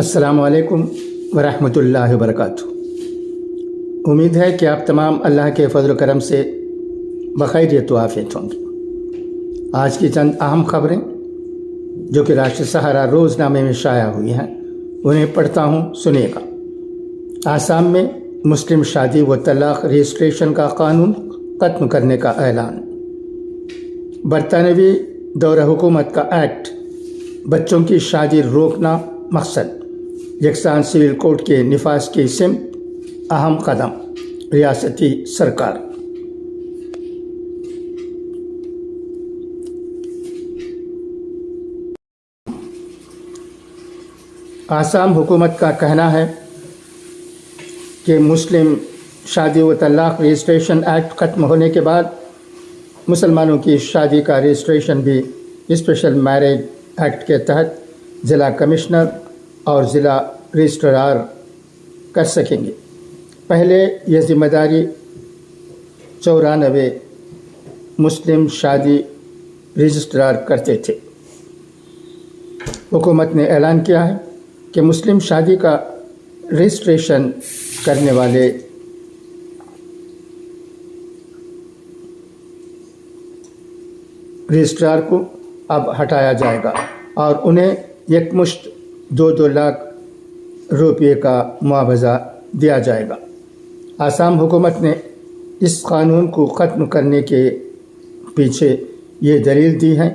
السلام علیکم ورحمۃ اللہ وبرکاتہ۔ امید ہے کہ آپ تمام اللہ کے فضل و کرم سے بخیریت و عافیت ہوں گے۔ آج کی چند اہم خبریں جو کہ راشٹر سہارا روز نامے میں شائع ہوئی ہیں انہیں پڑھتا ہوں، سنیے گا۔ آسام میں مسلم شادی و طلاق رجسٹریشن کا قانون ختم کرنے کا اعلان۔ برطانوی دور حکومت کا ایکٹ بچوں کی شادی روکنا مقصد، یکساں سول کوڈ کے نفاذ کی سمت اہم قدم، ریاستی سرکار۔ آسام حکومت کا کہنا ہے کہ مسلم شادی و طلاق رجسٹریشن ایکٹ ختم ہونے کے بعد مسلمانوں کی شادی کا رجسٹریشن بھی اسپیشل میرج ایکٹ کے تحت ضلع کمشنر اور ضلع رجسٹرار کر سکیں گے۔ پہلے یہ ذمہ داری 94 مسلم شادی رجسٹرار کرتے تھے۔ حکومت نے اعلان کیا ہے کہ مسلم شادی کا رجسٹریشن کرنے والے رجسٹرار کو اب ہٹایا جائے گا اور انہیں یک مشت 2 لاکھ روپے کا معاوضہ دیا جائے گا۔ آسام حکومت نے اس قانون کو ختم کرنے کے پیچھے یہ دلیل دی ہے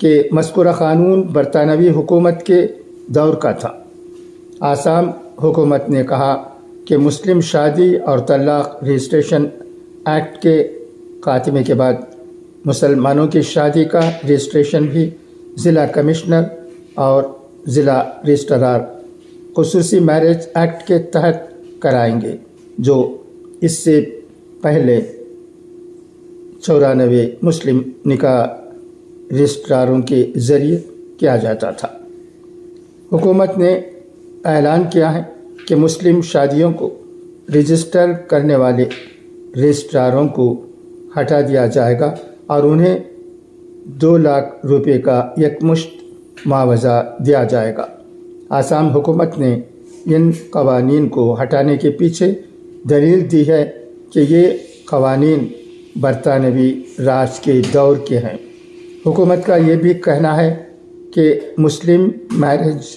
کہ مذکورہ قانون برطانوی حکومت کے دور کا تھا۔ آسام حکومت نے کہا کہ مسلم شادی اور طلاق رجسٹریشن ایکٹ کے خاتمے کے بعد مسلمانوں کی شادی کا رجسٹریشن بھی ضلع کمشنر اور ضلع رجسٹرار خصوصی میرج ایکٹ کے تحت کرائیں گے، جو اس سے پہلے 94 مسلم نکاح رجسٹراروں کے ذریعے کیا جاتا تھا۔ حکومت نے اعلان کیا ہے کہ مسلم شادیوں کو رجسٹر کرنے والے رجسٹراروں کو ہٹا دیا جائے گا اور انہیں 2 لاکھ روپے کا یکمشت معاوضہ دیا جائے گا۔ آسام حکومت نے ان قوانین کو ہٹانے کے پیچھے دلیل دی ہے کہ یہ قوانین برطانوی راج کے دور کے ہیں۔ حکومت کا یہ بھی کہنا ہے کہ مسلم میرج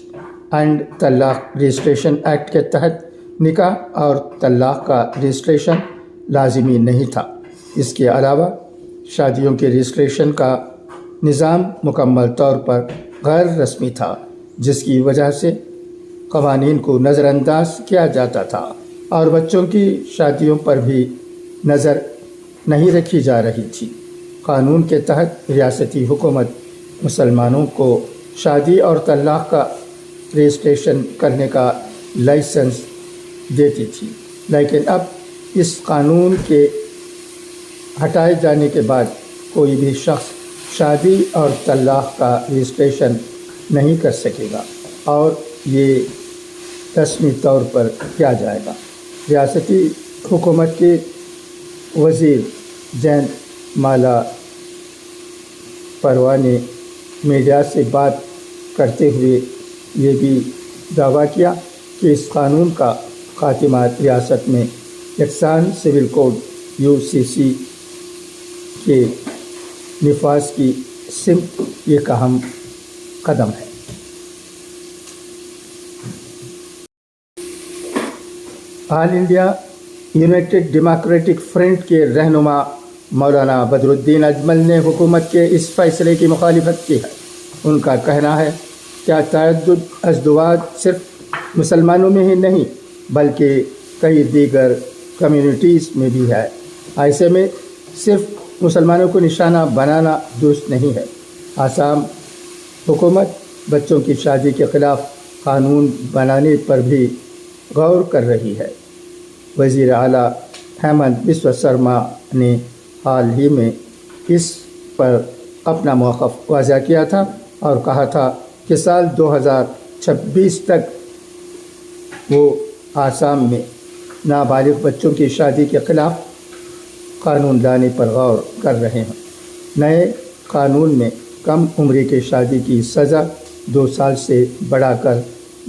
اینڈ طلاق رجسٹریشن ایکٹ کے تحت نکاح اور طلاق کا رجسٹریشن لازمی نہیں تھا۔ اس کے علاوہ شادیوں کے رجسٹریشن کا نظام مکمل طور پر غیر رسمی تھا، جس کی وجہ سے قوانین کو نظر انداز کیا جاتا تھا اور بچوں کی شادیوں پر بھی نظر نہیں رکھی جا رہی تھی۔ قانون کے تحت ریاستی حکومت مسلمانوں کو شادی اور طلاق کا رجسٹریشن کرنے کا لائسنس دیتی تھی، لیکن اب اس قانون کے ہٹائے جانے کے بعد کوئی بھی شخص شادی اور طلاق کا رجسٹریشن نہیں کر سکے گا اور یہ رسمی طور پر کیا جائے گا۔ ریاستی حکومت کے وزیر جینت مالا پروا نے میڈیا سے بات کرتے ہوئے یہ بھی دعویٰ کیا کہ اس قانون کا خاتمہ ریاست میں یکساں سول کوڈ UCC کے نفاذ کی سمت ایک اہم قدم ہے۔ آل انڈیا یونائٹڈ ڈیموکریٹک فرنٹ کے رہنما مولانا بدر الدین اجمل نے حکومت کے اس فیصلے کی مخالفت کی ہے۔ ان کا کہنا ہے کہ تعدد ازدواج صرف مسلمانوں میں ہی نہیں بلکہ کئی دیگر کمیونٹیز میں بھی ہے۔ ایسے میں صرف مسلمانوں کو نشانہ بنانا درست نہیں ہے۔ آسام حکومت بچوں کی شادی کے خلاف قانون بنانے پر بھی غور کر رہی ہے۔ وزیر اعلیٰ ہیمنت بسوا سرما نے حال ہی میں اس پر اپنا موقف واضح کیا تھا اور کہا تھا کہ سال 2026 تک وہ آسام میں نابالغ بچوں کی شادی کے خلاف قانون لانے پر غور کر رہے ہیں۔ نئے قانون میں کم عمری کی شادی کی سزا 2 سال سے بڑھا کر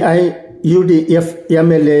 AIUDF MLA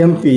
MP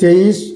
23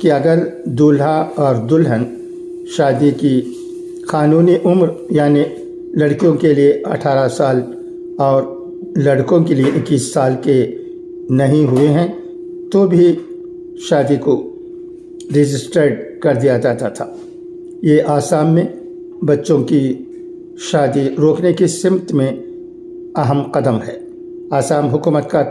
کہ اگر دولہا اور دلہن شادی کی قانونی عمر یعنی لڑکیوں کے لیے 18 سال اور لڑکوں کے لیے 21 سال کے نہیں ہوئے ہیں تو بھی شادی کو رجسٹرڈ کر دیا جاتا تھا۔ یہ آسام میں بچوں کی شادی روکنے کی سمت میں اہم قدم ہے۔ آسام حکومت کا